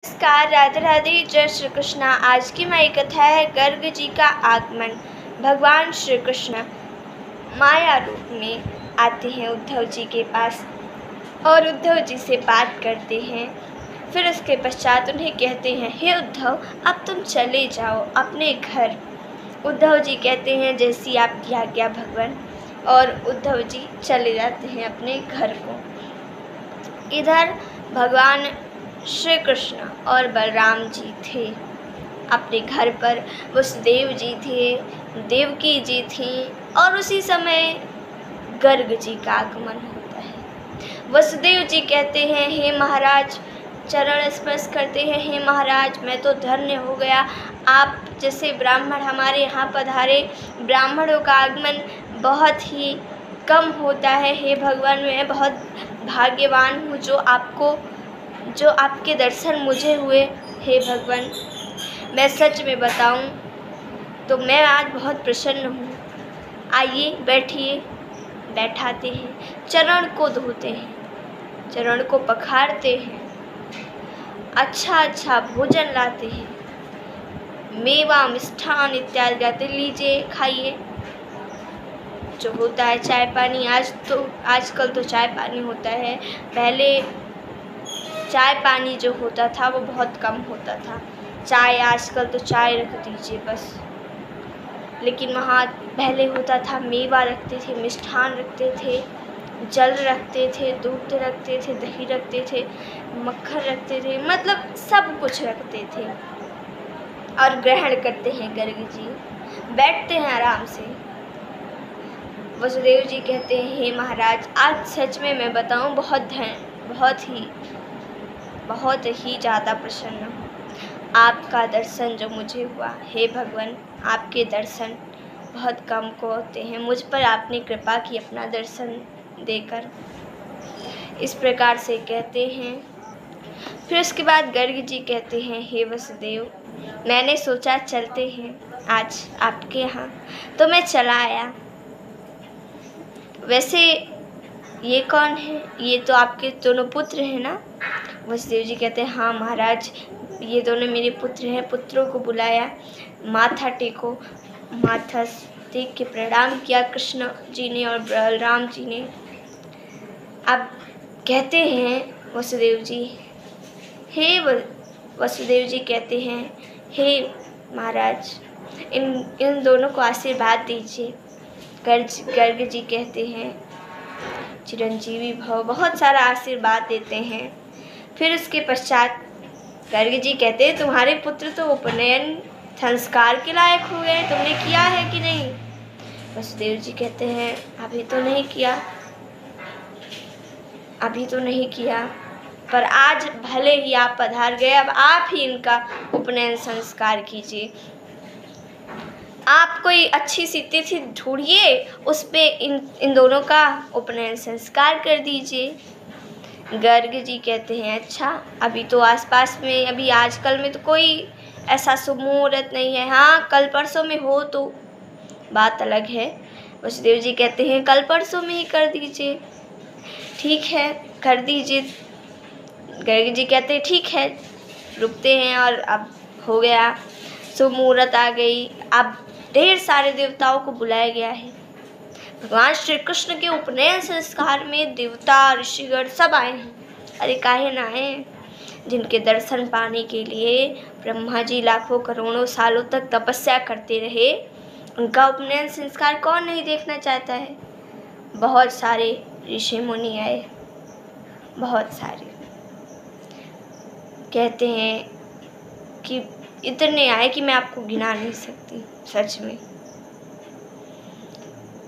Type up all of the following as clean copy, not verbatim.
नमस्कार, राधे राधे, जय श्री कृष्णा। आज की हमारी कथा है गर्ग जी का आगमन। भगवान श्री कृष्ण माया रूप में आते हैं उद्धव जी के पास और उद्धव जी से बात करते हैं। फिर उसके पश्चात उन्हें कहते हैं, हे उद्धव, अब तुम चले जाओ अपने घर। उद्धव जी कहते हैं, जैसी आपकी आज्ञा भगवान, और उद्धव जी चले जाते हैं अपने घर को। इधर भगवान श्री कृष्ण और बलराम जी थे अपने घर पर। वसुदेव जी थे, देवकी जी थी, और उसी समय गर्ग जी का आगमन होता है। वसुदेव जी कहते हैं, हे महाराज, चरण स्पर्श करते हैं, हे महाराज, मैं तो धन्य हो गया, आप जैसे ब्राह्मण हमारे यहाँ पधारे। ब्राह्मणों का आगमन बहुत ही कम होता है। हे भगवान, मैं बहुत भाग्यवान हूँ जो आपके दर्शन मुझे हुए। हे भगवान, मैं सच में बताऊं तो मैं आज बहुत प्रसन्न हूँ। आइए बैठिए। बैठाते हैं, चरण को धोते हैं, चरण को पखारते हैं, अच्छा भोजन लाते हैं, मेवा मिष्ठान इत्यादि लाते, लीजिए खाइए। जो होता है चाय पानी, आजकल तो चाय पानी होता है। पहले चाय पानी जो होता था वो बहुत कम होता था। आजकल तो चाय रख दीजिए बस। लेकिन वहाँ पहले होता था, मेवा रखते थे, मिष्ठान रखते थे, जल रखते थे, दूध रखते थे, दही रखते थे, मक्खन रखते थे, मतलब सब कुछ रखते थे। और ग्रहण करते हैं गर्ग जी, बैठते हैं आराम से। वसुदेव जी कहते हैं, हे महाराज, आज सच में मैं बताऊं बहुत ही ज़्यादा प्रसन्न हूँ। आपका दर्शन जो मुझे हुआ, हे भगवान, आपके दर्शन बहुत कम को होते हैं। मुझ पर आपने कृपा की अपना दर्शन देकर। इस प्रकार से कहते हैं। फिर उसके बाद गर्ग जी कहते हैं, हे वसुदेव, मैंने सोचा चलते हैं आज आपके यहाँ, तो मैं चला आया। वैसे ये कौन है? ये तो आपके दोनों पुत्र हैं ना? वसुदेव जी कहते हैं, हाँ महाराज, ये दोनों मेरे पुत्र हैं। पुत्रों को बुलाया, माथा टेको। माथा टेक के प्रणाम किया कृष्ण जी ने और बलराम जी ने। अब कहते हैं वसुदेव जी, वसुदेव जी कहते हैं, हे महाराज, इन दोनों को आशीर्वाद दीजिए। गर्ग जी कहते हैं, चिरंजीवी भव, बहुत सारा आशीर्वाद देते हैं। फिर उसके पश्चात गर्ग जी कहते हैं, तुम्हारे पुत्र तो उपनयन संस्कार के लायक हो गए, तुमने किया है कि नहीं? वसुदेव जी कहते हैं, अभी तो नहीं किया, पर आज भले ही आप पधार गए, अब आप ही इनका उपनयन संस्कार कीजिए। आप कोई अच्छी सी तिथि ढूंढिए, उस पे इन दोनों का उपनयन संस्कार कर दीजिए। गर्ग जी कहते हैं, अच्छा, अभी तो आसपास में, अभी आजकल में तो कोई ऐसा शुभ मुहूर्त नहीं है। हाँ, कल परसों में हो तो बात अलग है। वसुदेव जी कहते हैं, कल परसों में ही कर दीजिए। ठीक है, कर दीजिए। गर्ग जी कहते हैं, ठीक है, रुकते हैं। और अब हो गया, शुभ मुहूर्त आ गई। अब ढेर सारे देवताओं को बुलाया गया है। भगवान श्री कृष्ण के उपनयन संस्कार में देवता, ऋषिगण सब आए हैं। अरे काहे ना आए? जिनके दर्शन पाने के लिए ब्रह्मा जी लाखों करोड़ों सालों तक तपस्या करते रहे, उनका उपनयन संस्कार कौन नहीं देखना चाहता है? बहुत सारे ऋषि मुनि आए, बहुत सारे। कहते हैं कि इतने आए कि मैं आपको गिना नहीं सकती, सच में।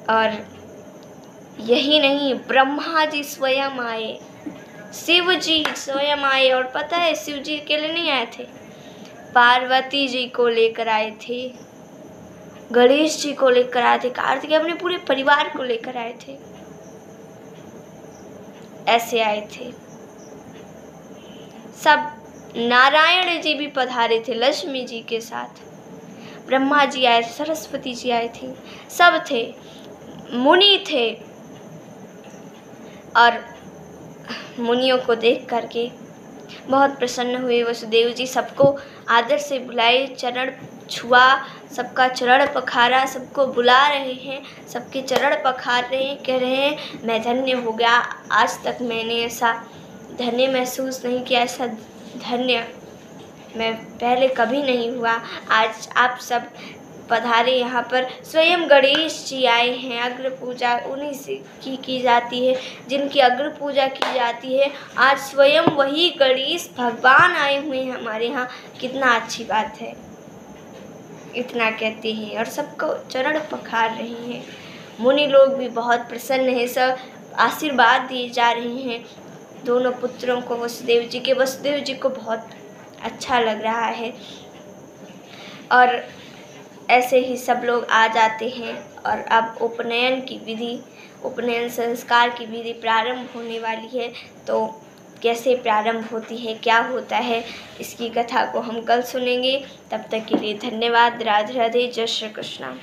और यही नहीं, ब्रह्मा जी स्वयं आए, शिव जी स्वयं आए। और पता है, शिव जी अकेले नहीं आए थे, पार्वती जी को लेकर आए थे, गणेश जी को लेकर आए थे, कार्तिक अपने पूरे परिवार को लेकर आए थे। ऐसे आए थे सब। नारायण जी भी पधारे थे लक्ष्मी जी के साथ। ब्रह्मा जी आए थे, सरस्वती जी आई थी, सब थे, मुनि थे। और मुनियों को देख करके बहुत प्रसन्न हुए वसुदेव जी, सबको आदर से बुलाए, चरण छुआ, सबका चरण पखारा, सबको बुला रहे हैं, सबके चरण पखार रहे हैं, कह रहे हैं मैं धन्य हो गया, आज तक मैंने ऐसा धन्य महसूस नहीं किया, ऐसा धन्य मैं पहले कभी नहीं हुआ। आज आप सब पधारे यहाँ पर। स्वयं गणेश जी आए हैं, अग्र पूजा उन्हीं से की जाती है, जिनकी अग्र पूजा की जाती है। आज स्वयं वही गणेश भगवान आए हुए हैं हमारे यहाँ, कितना अच्छी बात है। इतना कहते हैं और सबको चरण पखार रहे हैं। मुनि लोग भी बहुत प्रसन्न हैं, सब आशीर्वाद दिए जा रहे हैं दोनों पुत्रों को, वसुदेव जी के। वसुदेव जी को बहुत अच्छा लग रहा है और ऐसे ही सब लोग आ जाते हैं। और अब उपनयन संस्कार की विधि प्रारंभ होने वाली है। तो कैसे प्रारंभ होती है, क्या होता है, इसकी कथा को हम कल सुनेंगे। तब तक के लिए धन्यवाद। राधे राधे, जय श्री कृष्ण।